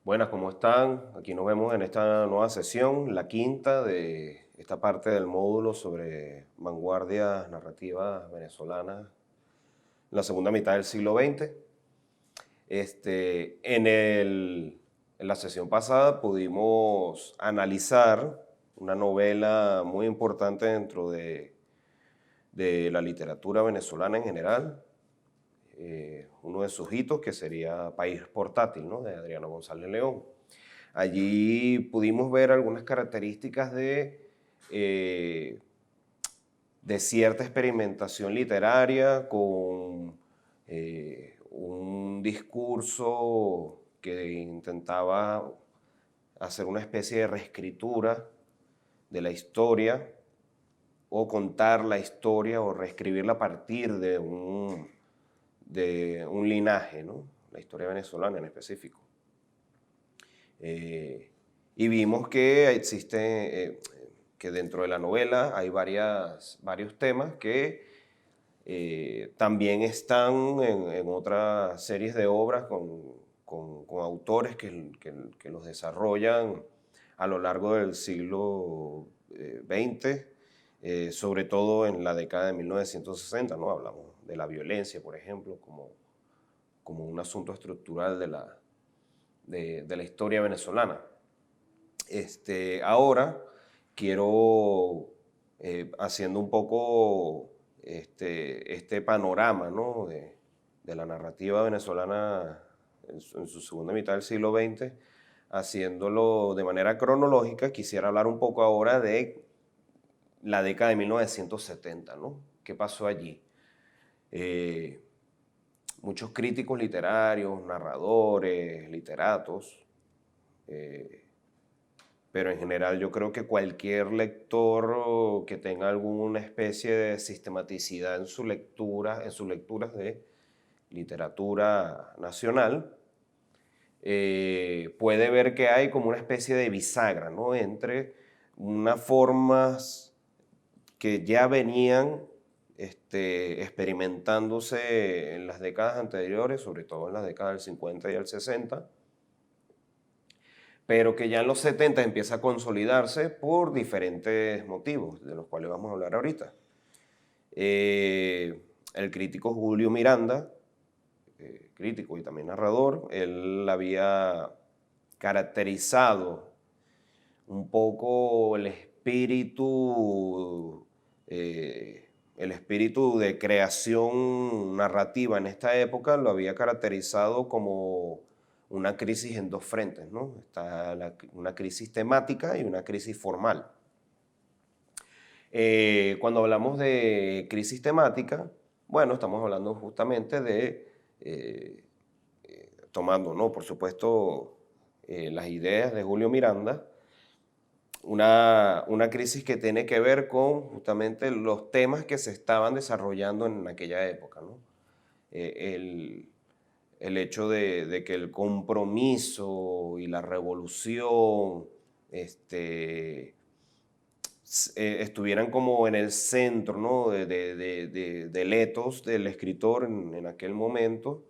Buenas, ¿cómo están? Aquí nos vemos en esta nueva sesión, la quinta de esta parte del módulo sobre vanguardias narrativas venezolanas en la segunda mitad del siglo XX. En la sesión pasada pudimos analizar una novela muy importante dentro de la literatura venezolana en general, uno de sus hitos que sería País Portátil, ¿no? De Adriano González León. Allí pudimos ver algunas características eh, de cierta experimentación literaria con un discurso que intentaba hacer una especie de reescritura de la historia o contar la historia o reescribirla a partir de un linaje, ¿no? La historia venezolana en específico. Y vimos que que dentro de la novela hay varios temas que también están en otras series de obras con autores que los desarrollan a lo largo del siglo XX, sobre todo en la década de 1960, ¿no? Hablamos de la violencia, por ejemplo, como un asunto estructural de la historia venezolana. Ahora quiero, haciendo un poco este panorama, ¿no? de la narrativa venezolana en su segunda mitad del siglo XX, haciéndolo de manera cronológica, quisiera hablar un poco ahora de la década de 1970, ¿no? ¿Qué pasó allí? Eh, Muchos críticos literarios, narradores, literatos, eh, pero en general yo creo que cualquier lector que tenga alguna especie de sistematicidad en su lectura, en sus lecturas de literatura nacional, puede ver que hay como una especie de bisagra, ¿no? Entre unas formas que ya venían experimentándose en las décadas anteriores, sobre todo en las décadas del 50 y el 60, pero que ya en los 70 empieza a consolidarse por diferentes motivos, de los cuales vamos a hablar ahorita. El crítico Julio Miranda, crítico y también narrador, él había caracterizado un poco el espíritu de creación narrativa en esta época, lo había caracterizado como una crisis en dos frentes, ¿no? Está una crisis temática y una crisis formal. Cuando hablamos de crisis temática, bueno, estamos hablando justamente eh, tomando, ¿no? Por supuesto, las ideas de Julio Miranda, una crisis que tiene que ver con justamente los temas que se estaban desarrollando en aquella época, ¿no? Eh, el, el hecho de que el compromiso y la revolución estuvieran como en el centro, ¿no? Del ethos del escritor en aquel momento,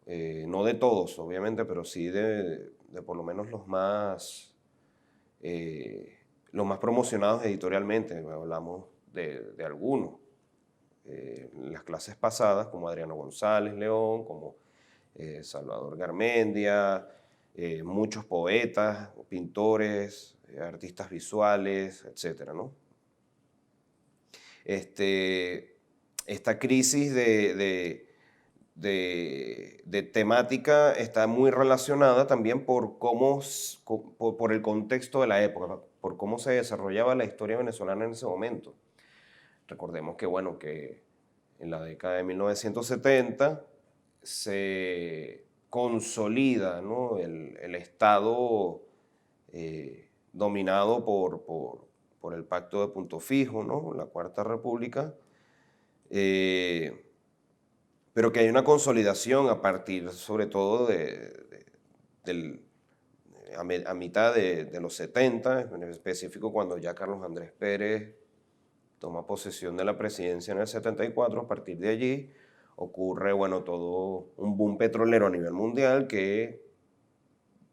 no de todos, obviamente, pero sí de por lo menos los más promocionados editorialmente. Hablamos de algunos. En las clases pasadas, como Adriano González León, como Salvador Garmendia, muchos poetas, pintores, artistas visuales, etcétera, ¿no? Esta crisis de temática está muy relacionada también por por el contexto de la época, por cómo se desarrollaba la historia venezolana en ese momento. Recordemos que, bueno, que en la década de 1970 se consolida, ¿no? el Estado dominado por el Pacto de Punto Fijo, ¿no? La Cuarta República, eh, pero que hay una consolidación a partir, sobre todo, del, a mitad de los 70, en específico cuando ya Carlos Andrés Pérez toma posesión de la presidencia en el 74. A partir de allí ocurre, bueno, todo un boom petrolero a nivel mundial que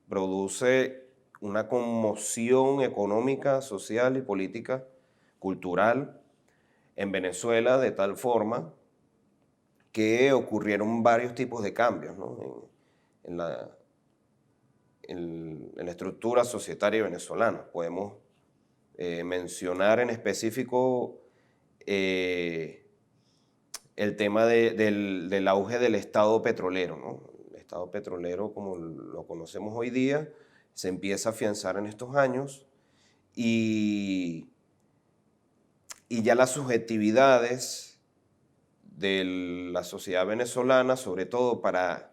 produce una conmoción económica, social y política, cultural en Venezuela, de tal forma que ocurrieron varios tipos de cambios, ¿no? En la, en la estructura societaria venezolana. Podemos mencionar en específico eh, el tema del auge del Estado petrolero, ¿no? El Estado petrolero, como lo conocemos hoy día, se empieza a afianzar en estos años y, y ya las subjetividades de la sociedad venezolana, sobre todo para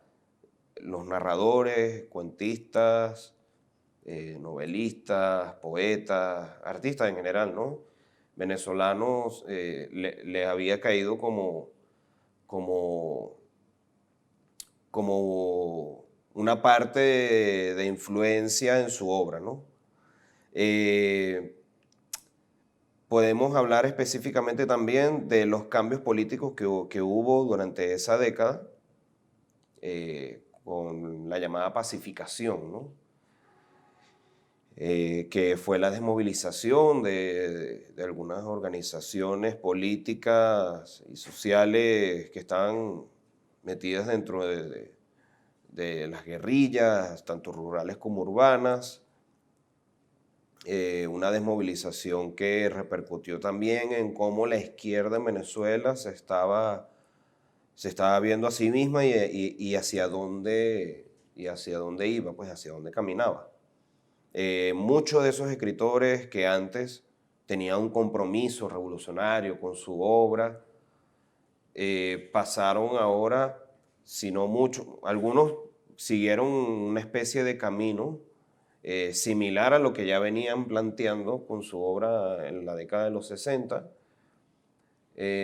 los narradores, cuentistas, novelistas, poetas, artistas en general, ¿no? Venezolanos, les había caído como, como una parte de influencia en su obra, ¿no? Eh, Podemos hablar específicamente también de los cambios políticos que hubo durante esa década, con la llamada pacificación, ¿no? Que fue la desmovilización de algunas organizaciones políticas y sociales que estaban metidas dentro de las guerrillas, tanto rurales como urbanas. Una desmovilización que repercutió también en cómo la izquierda en Venezuela se estaba viendo a sí misma y hacia dónde iba, pues hacia dónde caminaba. Muchos de esos escritores que antes tenían un compromiso revolucionario con su obra, pasaron ahora, si no muchos, algunos siguieron una especie de camino similar a lo que ya venían planteando con su obra en la década de los 60.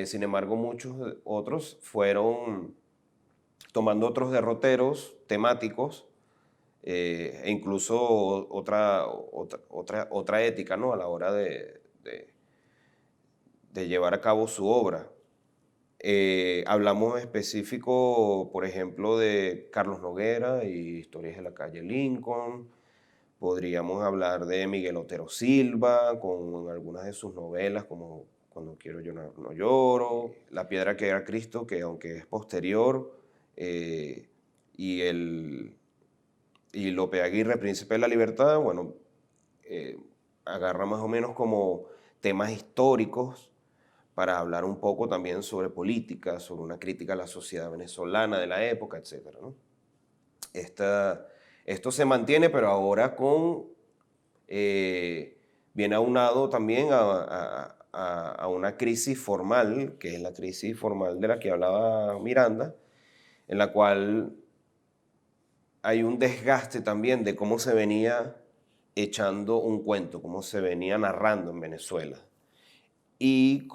Sin embargo, muchos otros fueron tomando otros derroteros temáticos e incluso otra ética, ¿no? A la hora de llevar a cabo su obra. Hablamos específico, por ejemplo, de Carlos Noguera y Historias de la calle Lincoln. Podríamos hablar de Miguel Otero Silva, con algunas de sus novelas, como Cuando quiero llorar no lloro, La piedra que era Cristo, que aunque es posterior, eh, y, y Lope Aguirre, Príncipe de la Libertad, bueno, eh, agarra más o menos como temas históricos para hablar un poco también sobre política, sobre una crítica a la sociedad venezolana de la época, etc., ¿no? Esto se mantiene, pero ahora viene aunado también a una crisis formal, que es la crisis formal de la que hablaba Miranda, en la cual hay un desgaste también de cómo se venía echando un cuento, cómo se venía narrando en Venezuela. Y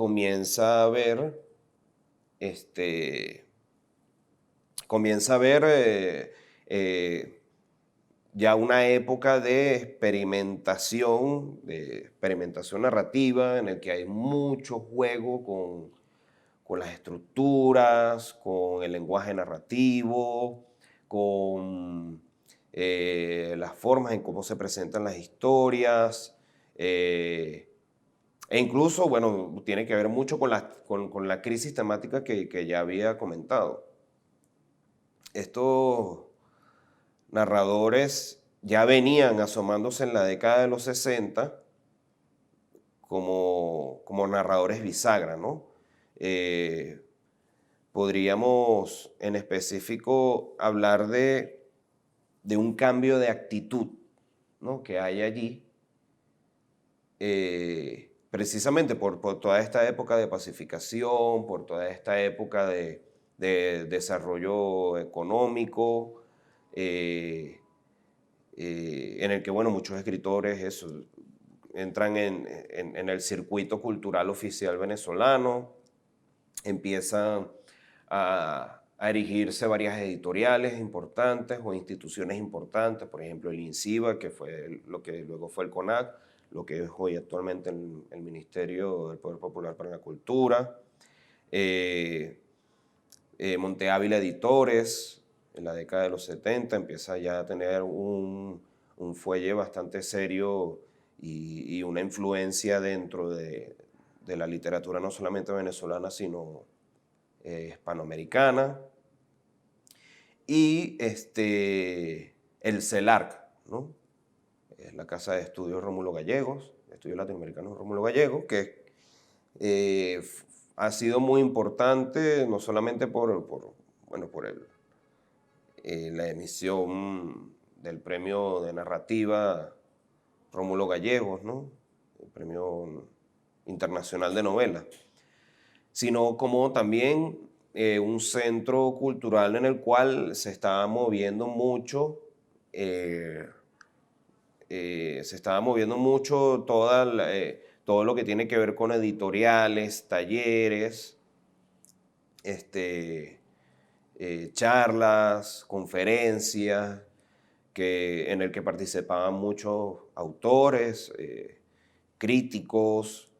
este, comienza a ver ya una época de experimentación narrativa, en el que hay mucho juego con las estructuras, con el lenguaje narrativo, con las formas en cómo se presentan las historias, e incluso, bueno, tiene que ver mucho con la crisis temática que ya había comentado. Estos narradores ya venían asomándose en la década de los 60 como narradores bisagra, ¿no? Eh, Podríamos en específico hablar de un cambio de actitud, ¿no?, que hay allí, precisamente por toda esta época de pacificación, por toda esta época de desarrollo económico, en el que, bueno, muchos escritores entran en el circuito cultural oficial venezolano, empiezan a erigirse varias editoriales importantes o instituciones importantes, por ejemplo el INCIBA, que fue lo que luego fue el CONAC, lo que es hoy actualmente el Ministerio del Poder Popular para la Cultura, Monte Ávila Editores, en la década de los 70, empieza ya a tener un fuelle bastante serio y una influencia dentro de la literatura no solamente venezolana, sino hispanoamericana. Y el CELARC, ¿no? Es la Casa de Estudios Rómulo Gallegos, Estudios Latinoamericanos Rómulo Gallegos, que ha sido muy importante, no solamente bueno, por la emisión del premio de narrativa Rómulo Gallegos, ¿no? El premio internacional de novela, sino como también un centro cultural en el cual se estaba moviendo mucho, todo lo que tiene que ver con editoriales, talleres, charlas, conferencias, en el que participaban muchos autores, críticos,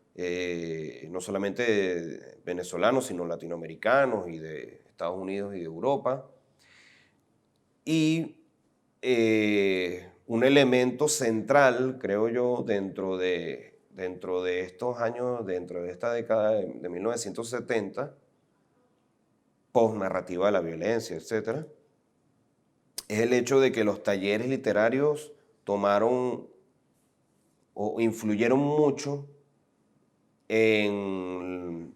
no solamente venezolanos, sino latinoamericanos y de Estados Unidos y de Europa. Y un elemento central, creo yo, dentro de estos años, dentro de esta década de 1970, post-narrativa de la violencia, etcétera, es el hecho de que los talleres literarios tomaron o influyeron mucho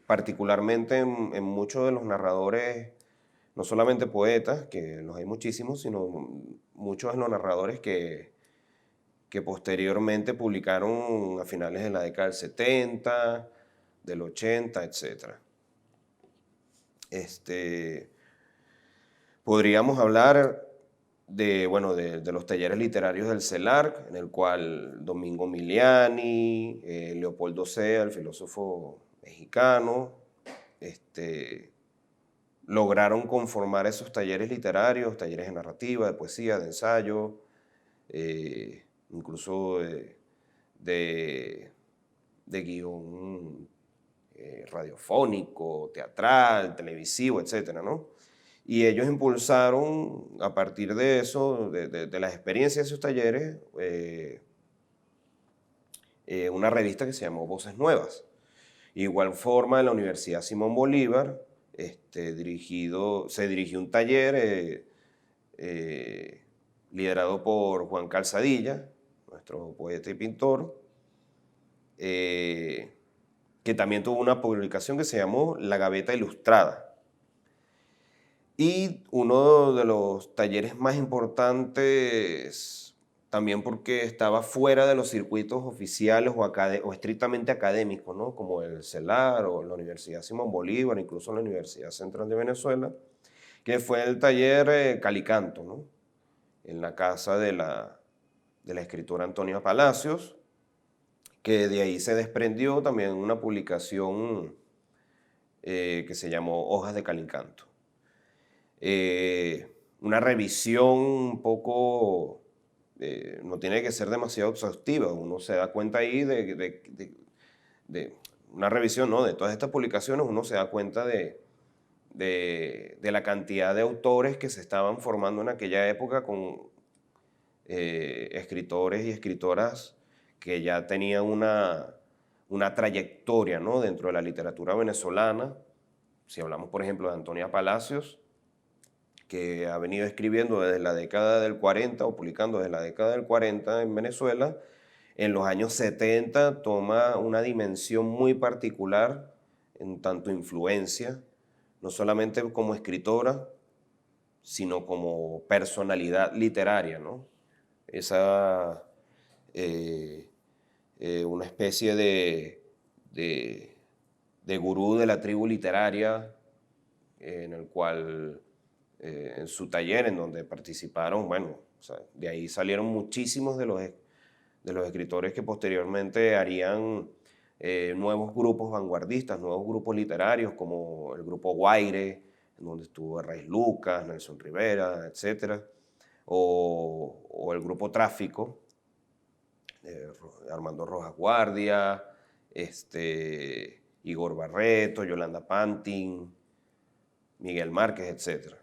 particularmente en muchos de los narradores, no solamente poetas, que los hay muchísimos, sino muchos de los narradores que posteriormente publicaron a finales de la década del 70, del 80, etc. Podríamos hablar de los talleres literarios del CELARC, en el cual Domingo Miliani, Leopoldo Sea, el filósofo mexicano, lograron conformar esos talleres literarios, talleres de narrativa, de poesía, de ensayo, incluso de guión radiofónico, teatral, televisivo, etcétera, ¿no? Y ellos impulsaron, a partir de eso, de las experiencias de esos talleres, una revista que se llamó Voces Nuevas. Igual forma, en la Universidad Simón Bolívar se dirigió un taller liderado por Juan Calzadilla, nuestro poeta y pintor, que también tuvo una publicación que se llamó La Gaveta Ilustrada. Y uno de los talleres más importantes, también porque estaba fuera de los circuitos oficiales o estrictamente académicos, ¿no? Como el CELAR o la Universidad Simón Bolívar, incluso la Universidad Central de Venezuela, que fue el taller Calicanto, ¿no? En la casa de la escritora Antonia Palacios, que de ahí se desprendió también una publicación que se llamó Hojas de Calicanto. Una revisión un poco, no tiene que ser demasiado exhaustiva, uno se da cuenta ahí de una revisión, ¿no? De todas estas publicaciones, uno se da cuenta de la cantidad de autores que se estaban formando en aquella época con escritores y escritoras que ya tenían una trayectoria, ¿no? Dentro de la literatura venezolana. Si hablamos, por ejemplo, de Antonia Palacios, que ha venido escribiendo desde la década del 40 o publicando desde la década del 40 en Venezuela, en los años 70 toma una dimensión muy particular en tanto influencia, no solamente como escritora, sino como personalidad literaria, ¿no? Una especie de gurú de la tribu literaria, en el cual en su taller, en donde participaron, bueno, o sea, de ahí salieron muchísimos de los escritores que posteriormente harían nuevos grupos vanguardistas, nuevos grupos literarios, como el grupo Guaire, en donde estuvo Raiz Lucas, Nelson Rivera, etc. O el grupo Tráfico, Armando Rojas Guardia, Igor Barreto, Yolanda Pantin, Miguel Márquez, etc.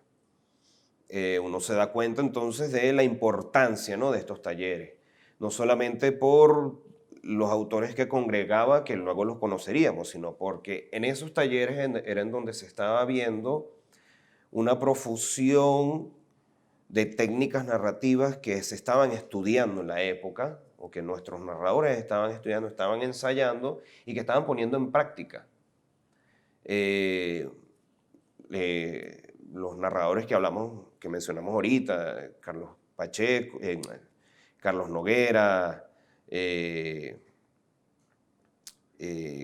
uno se da cuenta entonces de la importancia, ¿no?, de estos talleres, no solamente por los autores que congregaba, que luego los conoceríamos, sino porque en esos talleres era en donde se estaba viendo una profusión de técnicas narrativas que se estaban estudiando en la época, o que nuestros narradores estaban estudiando, estaban ensayando y que estaban poniendo en práctica. Los narradores que hablamos, que mencionamos ahorita, Carlos Pacheco, Carlos Noguera,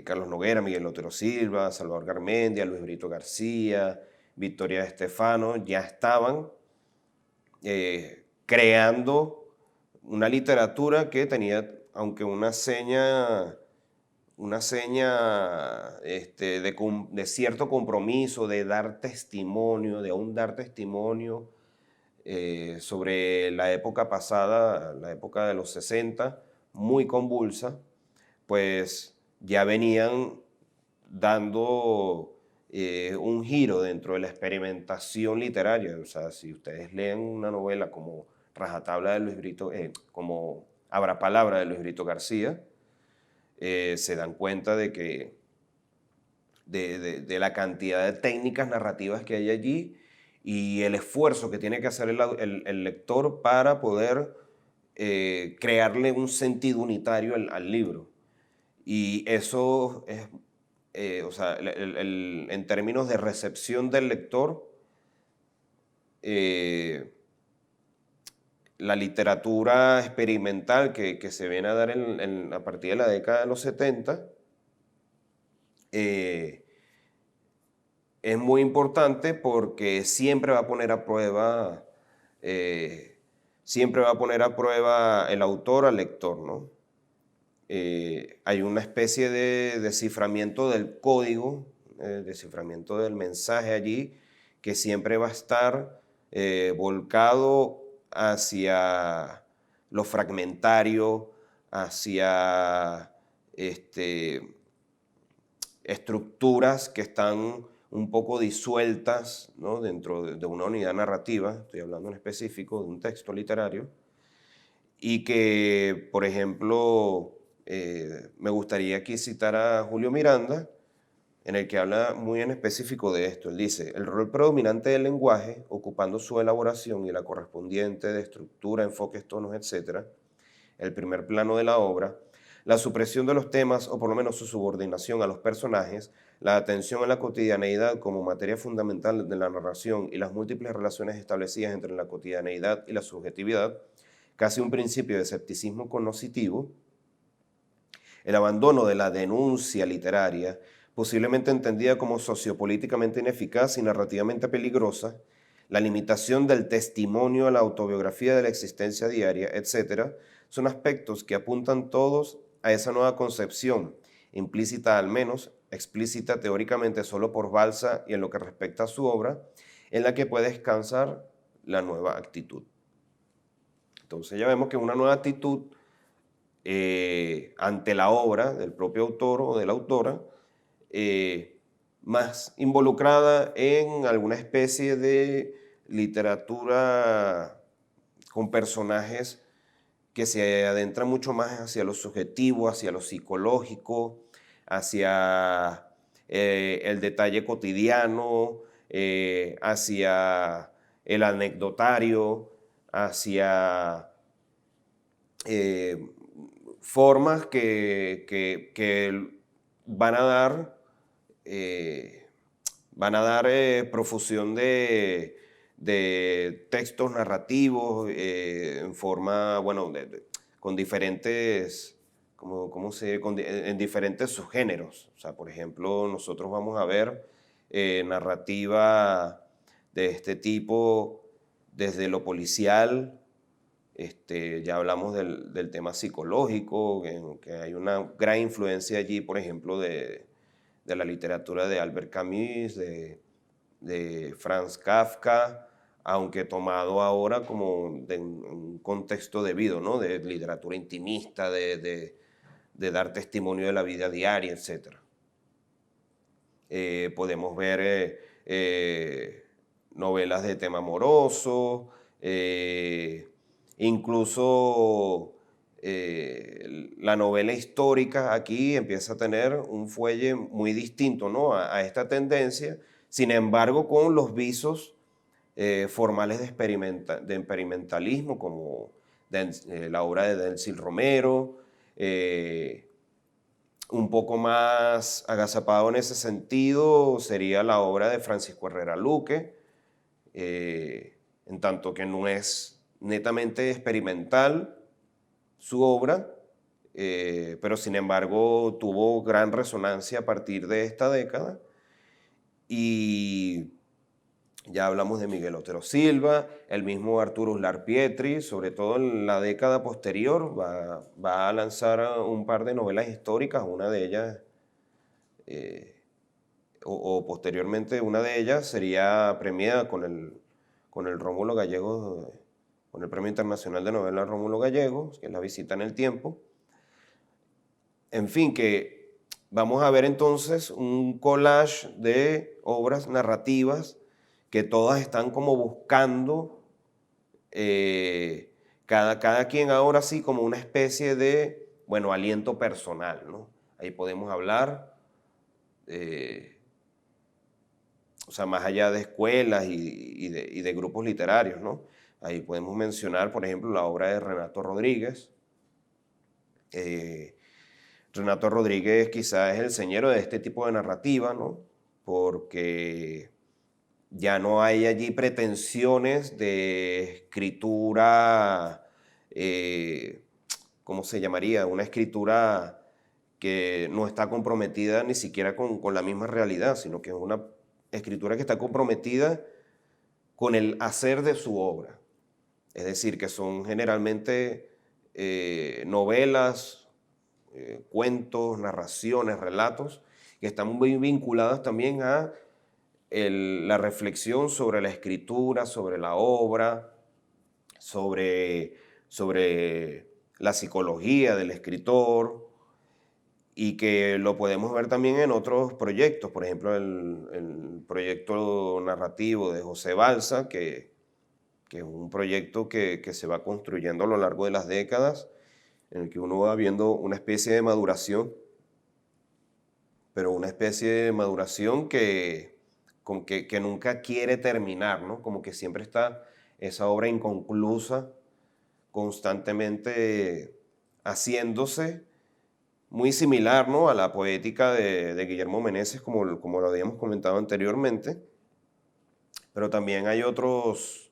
Carlos Noguera, Miguel Otero Silva, Salvador Garmendia, Luis Brito García, Victoria Estefano, ya estaban creando una literatura que tenía, aunque una seña de cierto compromiso, de dar testimonio, de aún dar testimonio sobre la época pasada, la época de los 60, muy convulsa, pues ya venían dando un giro dentro de la experimentación literaria. O sea, si ustedes leen una novela como Rajatabla de Luis Brito, como Abra Palabra de Luis Brito García, se dan cuenta de que de la cantidad de técnicas narrativas que hay allí y el esfuerzo que tiene que hacer el lector para poder crearle un sentido unitario al libro. Y eso es, o sea, en términos de recepción del lector, la literatura experimental que se viene a dar a partir de la década de los 70 es muy importante porque siempre va a poner a prueba, siempre va a poner a prueba el autor al lector, ¿no? Hay una especie de desciframiento del código, desciframiento del mensaje allí, que siempre va a estar volcado hacia lo fragmentario, hacia estructuras que están un poco disueltas, ¿no?, dentro de una unidad narrativa, estoy hablando en específico de un texto literario, y que, por ejemplo, me gustaría aquí citar a Julio Miranda, en el que habla muy en específico de esto. Él dice: el rol predominante del lenguaje, ocupando su elaboración y la correspondiente de estructura, enfoques, tonos, etc., el primer plano de la obra, la supresión de los temas, o por lo menos su subordinación a los personajes, la atención a la cotidianeidad como materia fundamental de la narración y las múltiples relaciones establecidas entre la cotidianeidad y la subjetividad, casi un principio de escepticismo cognoscitivo, el abandono de la denuncia literaria, posiblemente entendida como sociopolíticamente ineficaz y narrativamente peligrosa, la limitación del testimonio a la autobiografía de la existencia diaria, etc., son aspectos que apuntan todos a esa nueva concepción, implícita al menos, explícita teóricamente solo por Balza y en lo que respecta a su obra, en la que puede descansar la nueva actitud. Entonces ya vemos que una nueva actitud ante la obra del propio autor o de la autora, más involucrada en alguna especie de literatura con personajes que se adentran mucho más hacia lo subjetivo, hacia lo psicológico, hacia el detalle cotidiano, hacia el anecdotario, hacia formas que van a dar profusión de textos narrativos en forma, bueno, con diferentes, en diferentes subgéneros. O sea, por ejemplo, nosotros vamos a ver narrativa de este tipo desde lo policial. Ya hablamos del tema psicológico, que hay una gran influencia allí, por ejemplo, de la literatura de Albert Camus, de Franz Kafka, aunque tomado ahora como de un contexto debido, ¿no?, de literatura intimista, de dar testimonio de la vida diaria, etc. Podemos ver novelas de tema amoroso, incluso la novela histórica aquí empieza a tener un fuelle muy distinto, ¿no? a esta tendencia, sin embargo con los visos formales de experimentalismo, como la obra de Denzil Romero, un poco más agazapado en ese sentido sería la obra de Francisco Herrera Luque, en tanto que no es netamente experimental su obra, pero sin embargo tuvo gran resonancia a partir de esta década. Y ya hablamos de Miguel Otero Silva, el mismo Arturo Uslar Pietri, sobre todo en la década posterior, va a lanzar un par de novelas históricas, una de ellas, o posteriormente una de ellas sería premiada con el Rómulo Gallegos, con el Premio Internacional de Novela Rómulo Gallegos, que es La visita en el tiempo. En fin, que vamos a ver entonces un collage de obras narrativas que todas están como buscando, cada quien ahora sí como una especie de, bueno, aliento personal, ¿no? Ahí podemos hablar, o sea, más allá de escuelas y de grupos literarios, ¿no? Ahí podemos mencionar, por ejemplo, la obra de Renato Rodríguez. Renato Rodríguez quizás es el señero de este tipo de narrativa, ¿no? Porque ya no hay allí pretensiones de escritura, ¿cómo se llamaría? Una escritura que no está comprometida ni siquiera con la misma realidad, sino que es una escritura que está comprometida con el hacer de su obra. Es decir, que son generalmente novelas, cuentos, narraciones, relatos, que están muy vinculadas también a la reflexión sobre la escritura, sobre la obra, sobre la psicología del escritor, y que lo podemos ver también en otros proyectos, por ejemplo el proyecto narrativo de José Balsa, que es un proyecto que se va construyendo a lo largo de las décadas, en el que uno va viendo una especie de maduración, pero una especie de maduración que nunca quiere terminar, ¿no? Como que siempre está esa obra inconclusa, constantemente haciéndose, muy similar, ¿no?, a la poética de Guillermo Meneses, como lo habíamos comentado anteriormente, pero también hay otros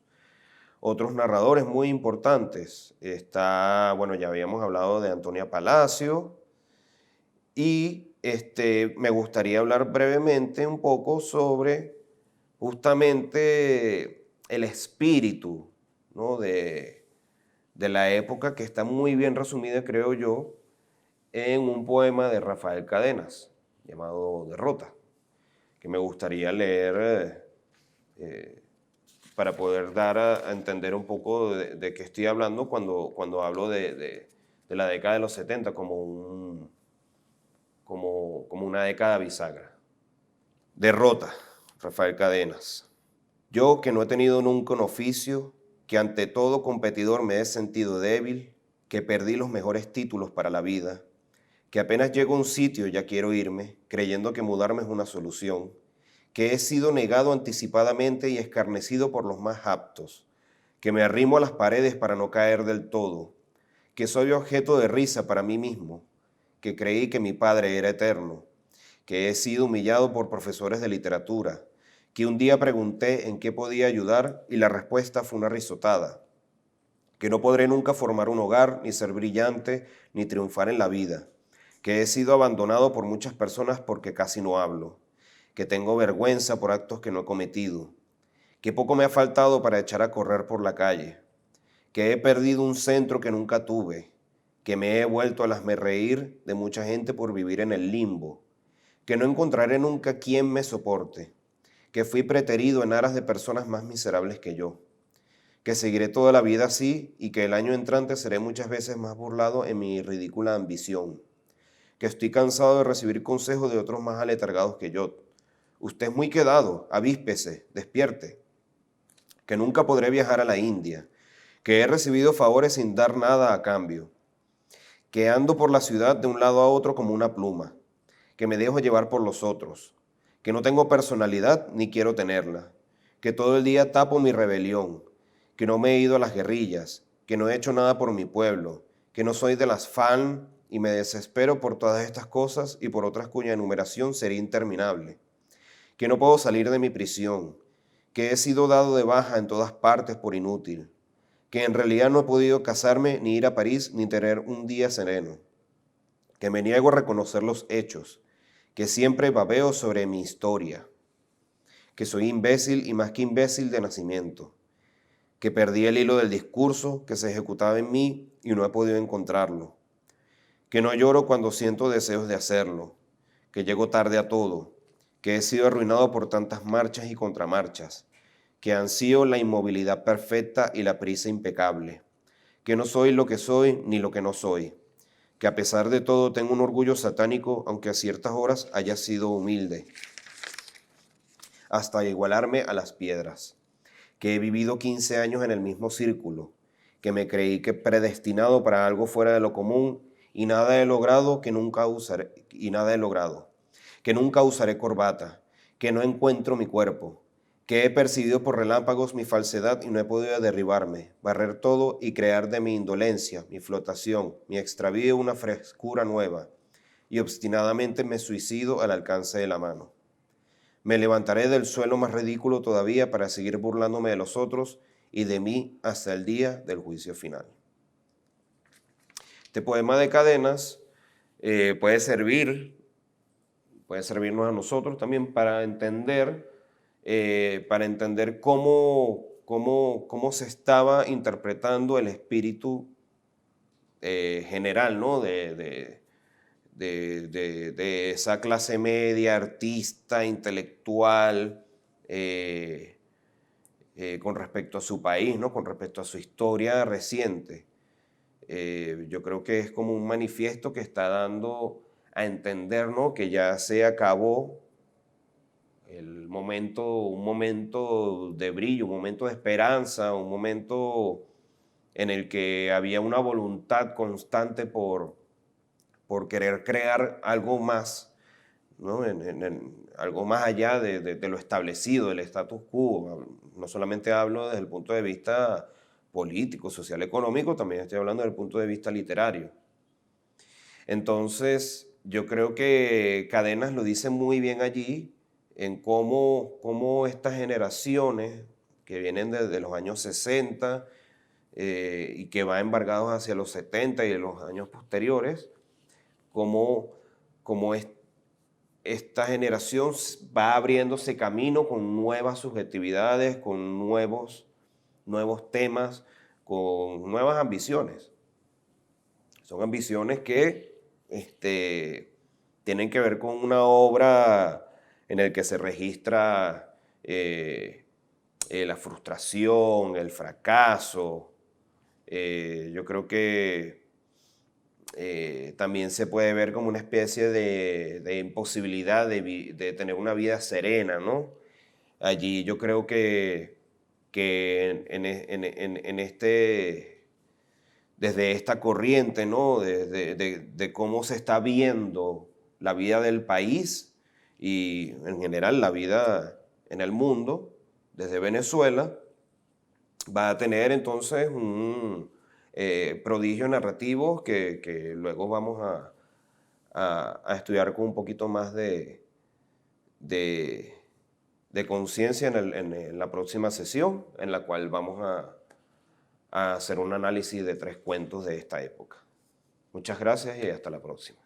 narradores muy importantes. Está, bueno, ya habíamos hablado de Antonia Palacio, y me gustaría hablar brevemente un poco sobre justamente el espíritu, ¿no?, de la época, que está muy bien resumida, creo yo, en un poema de Rafael Cadenas llamado Derrota, que me gustaría leer para poder dar a entender un poco de qué estoy hablando cuando hablo de la década de los 70 como una década bisagra. Derrota, Rafael Cadenas. Yo, que no he tenido nunca un oficio, que ante todo competidor me he sentido débil, que perdí los mejores títulos para la vida, que apenas llego a un sitio ya quiero irme, creyendo que mudarme es una solución, que he sido negado anticipadamente y escarnecido por los más aptos, que me arrimo a las paredes para no caer del todo, que soy objeto de risa para mí mismo, que creí que mi padre era eterno, que he sido humillado por profesores de literatura, que un día pregunté en qué podía ayudar y la respuesta fue una risotada, que no podré nunca formar un hogar, ni ser brillante, ni triunfar en la vida, que he sido abandonado por muchas personas porque casi no hablo, que tengo vergüenza por actos que no he cometido, que poco me ha faltado para echar a correr por la calle, que he perdido un centro que nunca tuve, que me he vuelto a reír de mucha gente por vivir en el limbo, que no encontraré nunca quien me soporte, que fui preterido en aras de personas más miserables que yo, que seguiré toda la vida así y que el año entrante seré muchas veces más burlado en mi ridícula ambición, que estoy cansado de recibir consejos de otros más aletargados que yo. Usted es muy quedado, avíspese, despierte. que nunca podré viajar a la India, que he recibido favores sin dar nada a cambio, que ando por la ciudad de un lado a otro como una pluma, que me dejo llevar por los otros, que no tengo personalidad ni quiero tenerla, que todo el día tapo mi rebelión, que no me he ido a las guerrillas, que no he hecho nada por mi pueblo, que no soy de las FAN y me desespero por todas estas cosas y por otras cuya enumeración sería interminable, que no puedo salir de mi prisión, que he sido dado de baja en todas partes por inútil, que en realidad no he podido casarme ni ir a París ni tener un día sereno, que me niego a reconocer los hechos, que siempre babeo sobre mi historia, que soy imbécil y más que imbécil de nacimiento, que perdí el hilo del discurso que se ejecutaba en mí y no he podido encontrarlo, que no lloro cuando siento deseos de hacerlo, que llego tarde a todo, que he sido arruinado por tantas marchas y contramarchas, que ansío la inmovilidad perfecta y la prisa impecable, que no soy lo que soy ni lo que no soy, que a pesar de todo tengo un orgullo satánico, aunque a ciertas horas haya sido humilde, hasta igualarme a las piedras, que he vivido 15 años en el mismo círculo, que me creí que predestinado para algo fuera de lo común y nada he logrado que nunca usaré corbata, que no encuentro mi cuerpo, que he percibido por relámpagos mi falsedad y no he podido derribarme, barrer todo y crear de mi indolencia, mi flotación, mi extravío una frescura nueva, y obstinadamente me suicido al alcance de la mano. Me levantaré del suelo más ridículo todavía para seguir burlándome de los otros y de mí hasta el día del juicio final. Este poema de Cadenas puede servirnos a nosotros también para entender cómo se estaba interpretando el espíritu general, ¿no? de esa clase media, artista, intelectual, con respecto a su país, ¿no? Con respecto a su historia reciente. Yo creo que es como un manifiesto que está dando a entender, ¿no? Que ya se acabó un momento de brillo, un momento de esperanza, un momento en el que había una voluntad constante por querer crear algo más, ¿no? Algo más allá de lo establecido, del status quo. No solamente hablo desde el punto de vista político, social, económico, también estoy hablando desde el punto de vista literario. Entonces, yo creo que Cadenas lo dice muy bien allí, en cómo estas generaciones que vienen desde los años 60 y que van embargados hacia los 70 y los años posteriores, cómo esta generación va abriéndose camino con nuevas subjetividades, con nuevos temas, con nuevas ambiciones. Son ambiciones que tienen que ver con una obra en la que se registra la frustración, el fracaso. Yo creo que también se puede ver como una especie de imposibilidad de tener una vida serena, ¿no? Allí yo creo que desde esta corriente, ¿no? De cómo se está viendo la vida del país y en general la vida en el mundo, desde Venezuela, va a tener entonces un prodigio narrativo que luego vamos a estudiar con un poquito más de conciencia en la próxima sesión, en la cual vamos a hacer un análisis de 3 cuentos de esta época. Muchas gracias y hasta la próxima.